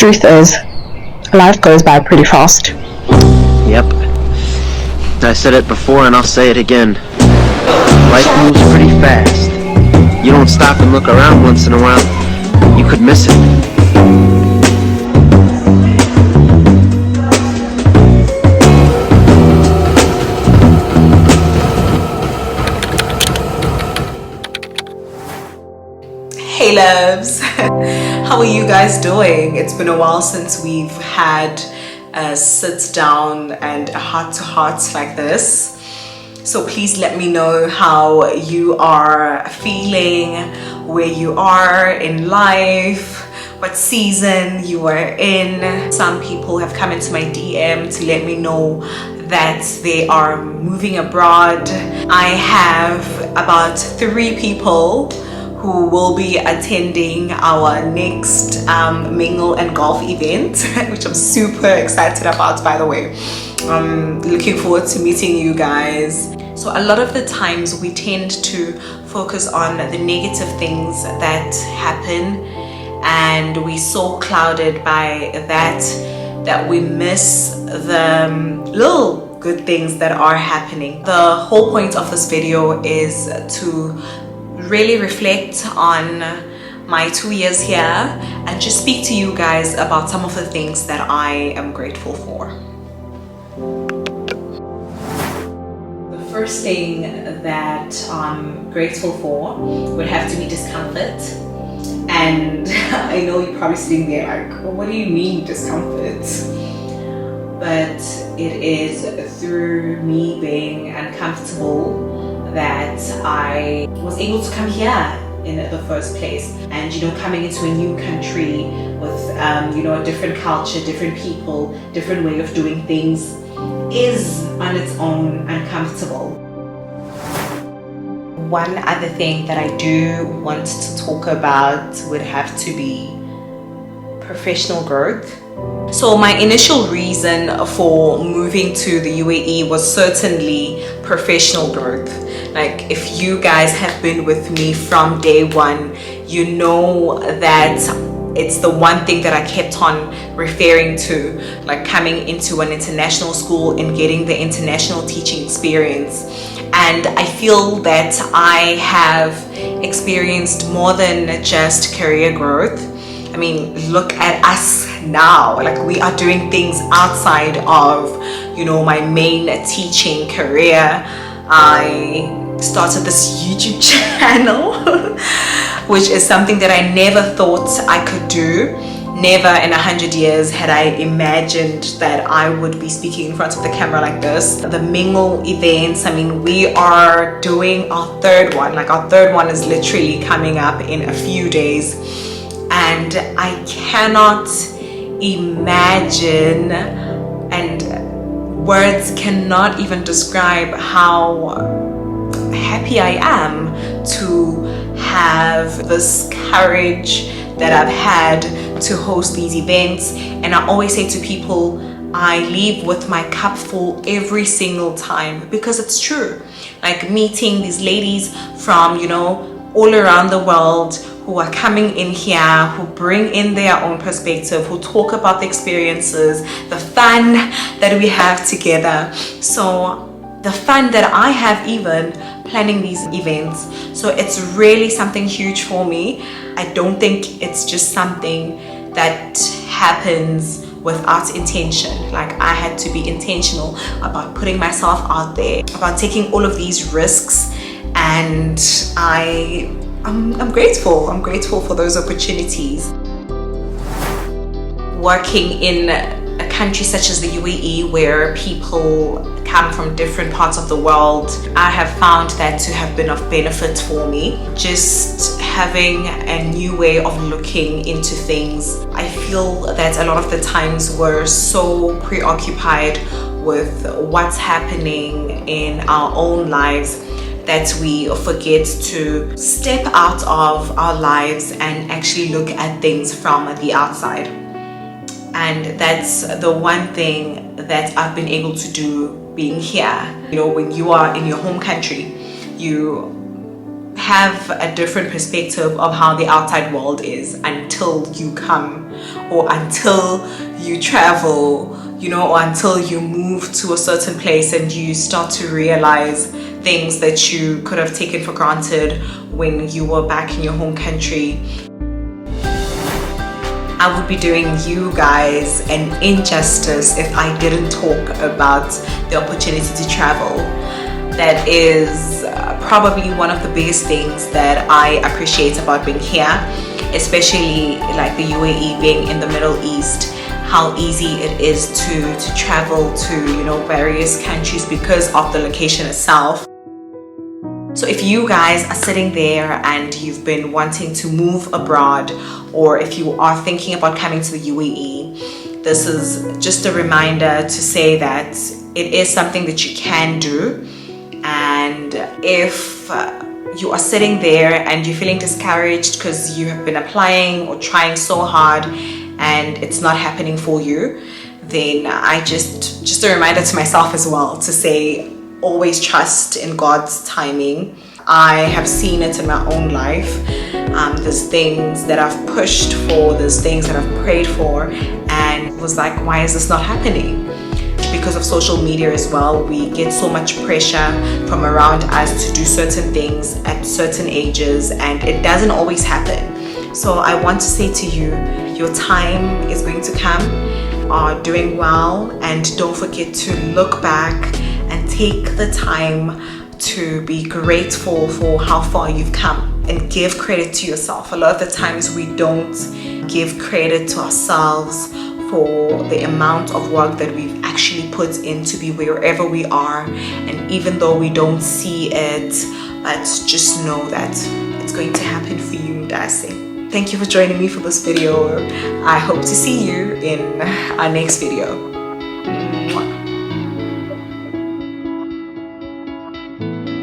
truth is, life goes by pretty fast. Yep. I said it before and I'll say it again. Life moves pretty fast. You don't stop and look around once in a while, you could miss it. Hey loves, how are you guys doing? It's been a while since we've had a sit down and a heart to heart like this. So please let me know how you are feeling, where you are in life, what season you are in. Some people have come into my DM to let me know that they are moving abroad. I have about 3 people who will be attending our next mingle and golf event, which I'm super excited about, by the way. I'm looking forward to meeting you guys. So a lot of the times we tend to focus on the negative things that happen, and we're so clouded by that we miss the little good things that are happening. The whole point of this video is to really reflect on my 2 years here and just speak to you guys about some of the things that I am grateful for. The first thing that I'm grateful for would have to be discomfort. And I know you're probably sitting there like, well, what do you mean discomfort? But it is through me being uncomfortable that I was able to come here in the first place. And coming into a new country with a different culture, different people, different way of doing things is on its own uncomfortable. One other thing that I do want to talk about would have to be professional growth. So my initial reason for moving to the UAE was certainly professional growth. Like, if you guys have been with me from day one, you know that it's the one thing that I kept on referring to, like coming into an international school and getting the international teaching experience. And I feel that I have experienced more than just career growth. I mean, look at us now. Like, we are doing things outside of, my main teaching career. I started this YouTube channel, which is something that I never thought I could do. Never in 100 years had I imagined that I would be speaking in front of the camera like this. The mingle events, I mean, we are doing our 3rd one. Like, our 3rd one is literally coming up in a few days. And I cannot imagine, and words cannot even describe how happy I am to have this courage that I've had to host these events. And I always say to people, I leave with my cup full every single time, because it's true. Like, meeting these ladies from all around the world who are coming in here, who bring in their own perspective, who talk about the experiences, the fun that we have together. So the fun that I have even planning these events. So it's really something huge for me. I don't think it's just something that happens without intention. Like, I had to be intentional about putting myself out there, about taking all of these risks, and I'm grateful. I'm grateful for those opportunities. Working in a country such as the UAE, where people come from different parts of the world, I have found that to have been of benefit for me. Just having a new way of looking into things. I feel that a lot of the times we're so preoccupied with what's happening in our own lives that we forget to step out of our lives and actually look at things from the outside. And that's the one thing that I've been able to do being here. When you are in your home country, you have a different perspective of how the outside world is until you come, or until you travel, you know, or until you move to a certain place and you start to realize things that you could have taken for granted when you were back in your home country. I would be doing you guys an injustice if I didn't talk about the opportunity to travel. That is probably one of the biggest things that I appreciate about being here, especially like the UAE, being in the Middle East, how easy it is to travel to, you know, various countries because of the location itself. So if you guys are sitting there and you've been wanting to move abroad, or if you are thinking about coming to the UAE, this is just a reminder to say that it is something that you can do. And if you are sitting there and you're feeling discouraged because you have been applying or trying so hard and it's not happening for you, then I just a reminder to myself as well to say, always trust in God's timing. I have seen it in my own life. There's things that I've pushed for, there's things that I've prayed for, and was like, why is this not happening? Because of social media as well, we get so much pressure from around us to do certain things at certain ages, and it doesn't always happen. So I want to say to you, your time is going to come. Are doing well, and don't forget to look back and take the time to be grateful for how far you've come and give credit to yourself. A lot of the times we don't give credit to ourselves for the amount of work that we've actually put in to be wherever we are, and even though we don't see it, but just know that it's going to happen for you, Ndase. Thank you for joining me for this video. I hope to see you in our next video.